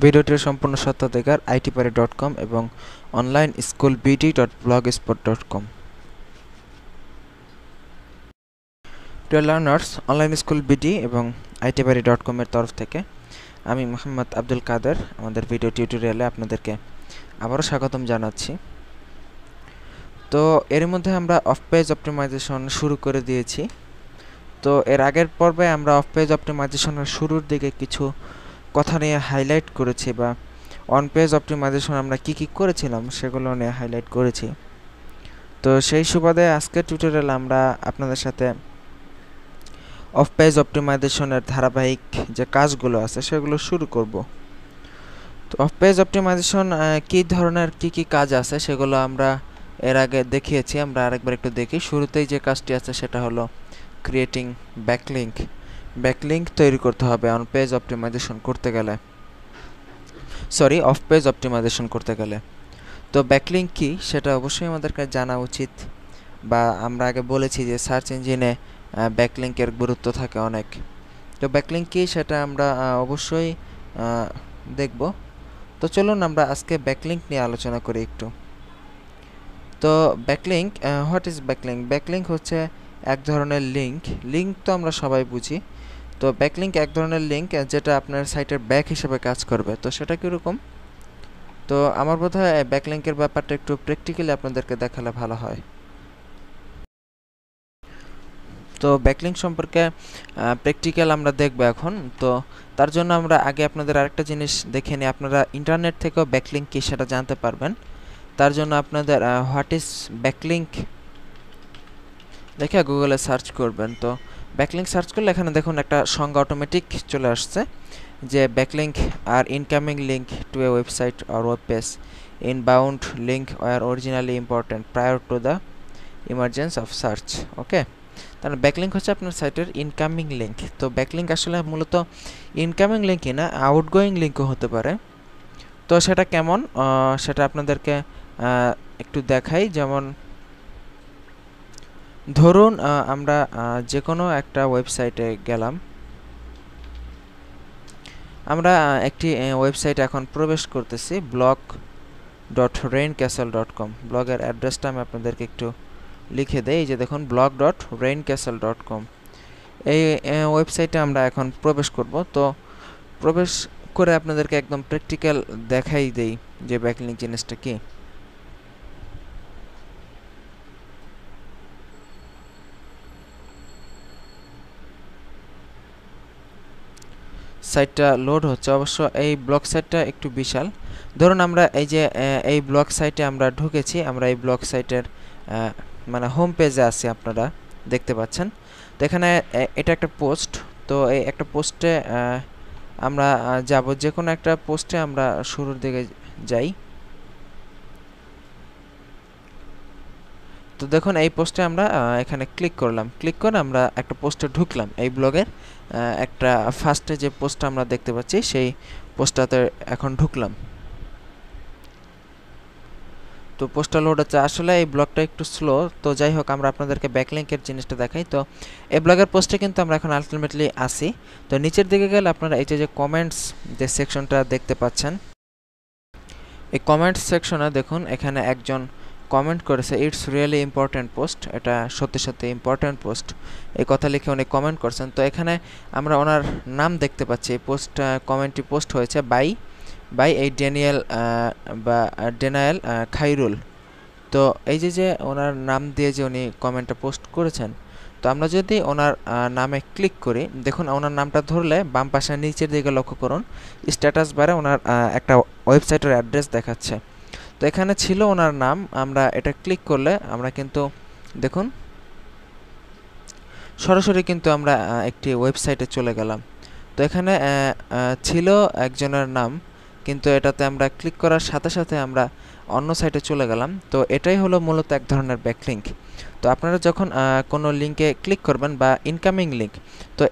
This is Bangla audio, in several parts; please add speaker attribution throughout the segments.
Speaker 1: ভিডিওটির সম্পূর্ণ স্বত্বাধিকার itpari.com এবং onlineschoolbd.blogspot.com। Dear learners, online school BD এবং itpari.com এর তরফ থেকে আমি মোহাম্মদ আব্দুল কাদের আমাদের ভিডিও টিউটোরিয়ালে আপনাদেরকে আবারও স্বাগতম জানাচ্ছি। তো এর মধ্যে আমরা অফ পেজ অপটিমাইজেশন শুরু করে দিয়েছি। তো এর আগের পর্বে আমরা অফ পেজ অপটিমাইজেশনের শুরুর দিকে কিছু কথা নিয়ে হাইলাইট করেছি, বা অন পেজ অপটিমাইজেশন আমরা কি করেছিলাম সেগুলো নিয়ে হাইলাইট করেছি। তো সেই সুবাদে আজকের টিউটোরিয়ালে আমরা আপনাদের সাথে অফ পেজ অপটিমাইজেশনের ধারাবাহিক যে কাজগুলো আছে সেগুলো শুরু করব। তো অফ পেজ অপটিমাইজেশন কী ধরনের কি কাজ আছে সেগুলো আমরা এর আগে দেখিয়েছি। আমরা আরেকবার একটু দেখি। শুরুতেই যে কাজটি আছে সেটা হলো ক্রিয়েটিং ব্যাকলিঙ্ক তৈরি করতে হবে অন পেজ অপটিমাইজেশন করতে গেলে, অফ পেজ অপটিমাইজেশন করতে গেলে। তো ব্যাকলিঙ্ক কি সেটা অবশ্যই আমাদেরকে জানা উচিত, বা আমরা আগে বলেছি যে সার্চ ইঞ্জিনে ব্যাকলিঙ্কের গুরুত্ব থাকে অনেক। তো ব্যাকলিঙ্ক কি সেটা আমরা অবশ্যই দেখব। তো চলুন আমরা আজকে ব্যাকলিঙ্ক নিয়ে আলোচনা করি একটু। তো backlink, what is backlink? Backlink হচ্ছে এক ধরনের লিঙ্ক তো আমরা সবাই বুঝি। তো ব্যাকলিঙ্ক এক ধরনের লিঙ্ক যেটা আপনার সাইটের ব্যাক হিসেবে কাজ করবে। তো সেটা কীরকম? তো আমার বোধ হয় ব্যাকলিঙ্কের ব্যাপারটা একটু প্র্যাকটিক্যালি আপনাদেরকে দেখালে ভালো হয়। তো ব্যাকলিঙ্ক সম্পর্কে প্র্যাকটিক্যাল আমরা দেখব এখন। তো তার জন্য আমরা আগে আপনাদের আরেকটা জিনিস দেখে নিই। আপনারা ইন্টারনেট থেকেও ব্যাকলিঙ্ক কী সেটা জানতে পারবেন। তার জন্য আপনাদের হোয়াট ইজ ব্যাকলিঙ্ক দেখে গুগলে সার্চ করবেন। তো ব্যাকলিঙ্ক সার্চ করলে এখানে দেখুন একটা সংজ্ঞা অটোমেটিক চলে আসছে যে ব্যাকলিঙ্ক আর incoming link to a website or web page inbound link were originally important prior to the emergence of search. Okay, তাহলে ব্যাকলিঙ্ক হচ্ছে আপনার সাইটের ইনকামিং লিঙ্ক। তো ব্যাকলিঙ্ক আসলে মূলত ইনকামিং লিঙ্কই না, আউটগোয়িং লিঙ্কও হতে পারে। তো সেটা কেমন সেটা আপনাদেরকে একটু দেখাই। যেমন ধরুন আমরা যে কোনো একটা ওয়েবসাইটে গেলাম। আমরা একটি ওয়েবসাইটে এখন প্রবেশ করতেছি, blog.raincastle.com। ব্লগের অ্যাড্রেসটা আমি আপনাদেরকে একটু লিখে দেই। এই যে দেখুন, blog.raincastle.com। এই ওয়েবসাইটে আমরা এখন প্রবেশ করব। তো প্রবেশ করে আপনাদেরকে একদম প্র্যাকটিক্যাল দেখাই দেই যে ব্যাকলিঙ্ক জিনিসটা কি। সাইটটা লোড হচ্ছে। অবশ্য এই ব্লগ সাইটটা একটু বিশাল। ধরুন আমরা এই যে এই ব্লগ সাইটে আমরা ঢুকেছি। আমরা এই ব্লগ সাইটের মানে হোম পেজে আছি, আপনারা দেখতে পাচ্ছেন। তো এখানে এটা একটা পোস্ট। তো এই একটা পোস্টে আমরা যাব, যে কোনো একটা পোস্টে আমরা শুরুর দিকে যাই। তো দেখুন এই পোস্টে আমরা এখানে ক্লিক করলাম। ক্লিক করে আমরা একটা পোস্টে ঢুকলাম। এই ব্লগের একটা ফার্স্টে যে পোস্টটা আমরা দেখতে পাচ্ছি সেই পোস্টটাতে এখন ঢুকলাম। তো পোস্টটা লোড হচ্ছে। আসলে এই ব্লগটা একটু স্লো। তো যাই হোক, আমরা আপনাদেরকে ব্যাকলিঙ্কের জিনিসটা দেখাই। তো এই ব্লগের পোস্টে কিন্তু আমরা এখন আলটিমেটলি আসি। তো নিচের দিকে গেলে আপনারা এই যে কমেন্টস যে সেকশনটা দেখতে পাচ্ছেন, এই কমেন্টস সেকশনে দেখুন এখানে একজন কমেন্ট করেছে, ইটস রিয়েলি ইম্পর্ট্যান্ট পোস্ট। এটা সত্যি ইম্পর্ট্যান্ট পোস্ট, এই কথা লিখে উনি কমেন্ট করছেন। তো এখানে আমরা ওনার নাম দেখতে পাচ্ছি। এই কমেন্টটি পোস্ট হয়েছে বাই এই ডেনায়েল খাইরুল। তো এই যে ওনার নাম দিয়ে যে উনি কমেন্টটা পোস্ট করেছেন, তো আমরা যদি ওনার নামে ক্লিক করি, দেখুন ওনার নামটা ধরলে বাম পাশে নিচের দিকে লক্ষ্য করুন, স্ট্যাটাস বারে ওনার একটা ওয়েবসাইটের অ্যাড্রেস দেখাচ্ছে। তো এখানে ছিল ওনার নাম। আমরা এটা ক্লিক করলে আমরা কিন্তু দেখুন সরাসরি কিন্তু আমরা একটি ওয়েবসাইটে চলে গেলাম। তো এখানে ছিল একজনের নাম, কিন্তু এটাতে আমরা ক্লিক করার সাথে সাথে আমরা অন্য সাইটে চলে গেলাম। তো এটাই হলো মূলত এক ধরনের ব্যাকলিঙ্ক। তো আপনারা যখন কোনো লিঙ্কে ক্লিক করবেন বা ইনকামিং লিঙ্ক, তো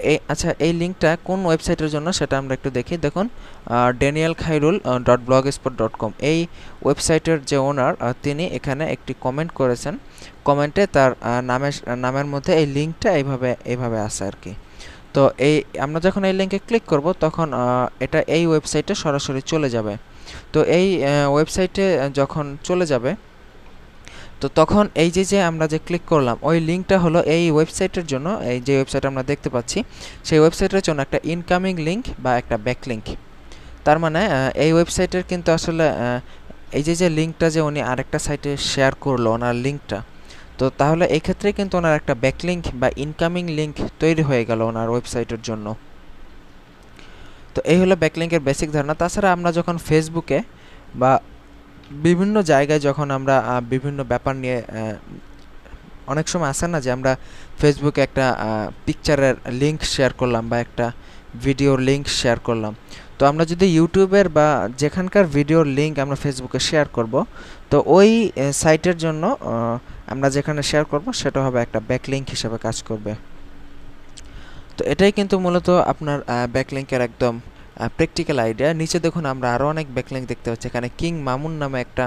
Speaker 1: এই লিঙ্কটা কোন ওয়েবসাইটের জন্য সেটা আমরা একটু দেখি। দেখুন danielkhairul.blogspot.com এই ওয়েবসাইটের যে ওনার, তিনি এখানে একটি কমেন্ট করেছেন। কমেন্টে তার নামের মধ্যে এই লিঙ্কটা এইভাবে আছে আর কি। তো এই আমরা যখন এই লিঙ্কে ক্লিক করব তখন এটা এই ওয়েবসাইটে সরাসরি চলে যাবে। তো এই ওয়েবসাইটে যখন চলে যাবে তো তখন এই যে আমরা যে ক্লিক করলাম ওই লিঙ্কটা হলো এই ওয়েবসাইটের জন্য, এই যে ওয়েবসাইট আমরা দেখতে পাচ্ছি সেই ওয়েবসাইটের জন্য একটা ইনকামিং লিঙ্ক বা একটা ব্যাকলিঙ্ক। তার মানে এই ওয়েবসাইটের কিন্তু আসলে এই যে লিঙ্কটা যে উনি আরেকটা সাইটে শেয়ার করলো ওনার লিঙ্কটা, তো তাহলে এই ক্ষেত্রে কিন্তু ওনার একটা ব্যাকলিঙ্ক বা ইনকামিং লিঙ্ক তৈরি হয়ে গেল ওনার ওয়েবসাইটের জন্য। তো এই হলো ব্যাকলিঙ্কের বেসিক ধারণা। তাছাড়া আমরা যখন ফেসবুকে বা বিভিন্ন জায়গায় যখন আমরা বিভিন্ন ব্যাপার নিয়ে অনেক সময় আসে না যে আমরা ফেসবুকে একটা পিকচারের লিঙ্ক শেয়ার করলাম বা একটা ভিডিওর লিঙ্ক শেয়ার করলাম, তো আমরা যদি ইউটিউবের বা যেখানকার ভিডিওর লিঙ্ক আমরা ফেসবুকে শেয়ার করব, তো ওই সাইটের জন্য আমরা যেখানে শেয়ার করব সেটা হবে একটা ব্যাকলিঙ্ক হিসেবে কাজ করবে। তো এটাই কিন্তু মূলত আপনার ব্যাকলিঙ্কের একদম প্র্যাকটিক্যাল আইডিয়া। নিচে দেখুন আমরা আরও অনেক ব্যাকলিঙ্ক দেখতে পাচ্ছি, এখানে কিং মামুন নামে একটা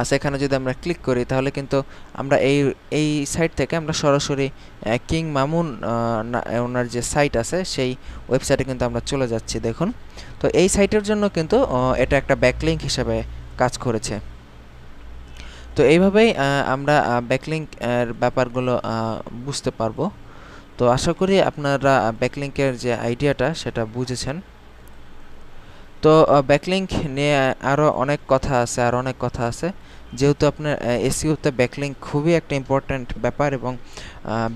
Speaker 1: আছে, এখানে যদি আমরা ক্লিক করি তাহলে কিন্তু আমরা এই সাইট থেকে আমরা সরাসরি কিং মামুন ওনার যে সাইট আছে সেই ওয়েবসাইটে কিন্তু আমরা চলে যাচ্ছি দেখুন। তো এই সাইটের জন্য কিন্তু এটা একটা ব্যাকলিঙ্ক হিসেবে কাজ করেছে। তো এইভাবেই আমরা ব্যাকলিঙ্ক এর ব্যাপারগুলো বুঝতে পারবো। তো আশা করি আপনারা ব্যাকলিঙ্কের যে আইডিয়াটা সেটা বুঝেছেন। তো ব্যাকলিঙ্ক নিয়ে আরও অনেক কথা আছে, যেহেতু আপনার এসইওতে ব্যাকলিঙ্ক খুবই একটা ইম্পর্ট্যান্ট ব্যাপার এবং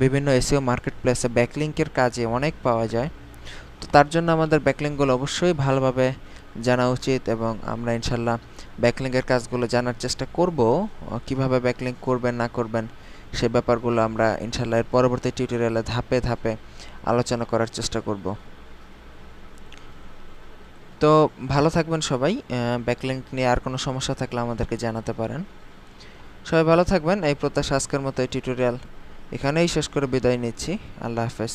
Speaker 1: বিভিন্ন এসইও মার্কেট প্লেসে ব্যাকলিঙ্কের কাজে অনেক পাওয়া যায়। তো তার জন্য আমাদের ব্যাকলিঙ্কগুলো অবশ্যই ভালোভাবে জানা উচিত এবং আমরা ইনশাল্লাহ ব্যাকলিঙ্কের কাজগুলো জানার চেষ্টা করব। কিভাবে ব্যাকলিঙ্ক করবেন না করবেন সে ব্যাপারগুলো আমরা ইনশাল্লাহ এর পরবর্তী টিউটোরিয়ালে ধাপে ধাপে আলোচনা করার চেষ্টা করব। তো ভালো থাকবেন সবাই। ব্যাকলিঙ্ক নিয়ে আর কোনো সমস্যা থাকলে আমাদেরকে জানাতে পারেন। সবাই ভালো থাকবেন, এই প্রত্যাশা আজকের মতো এই টিউটোরিয়াল এখানেই শেষ করে বিদায় নিচ্ছি। আল্লাহ হাফেজ।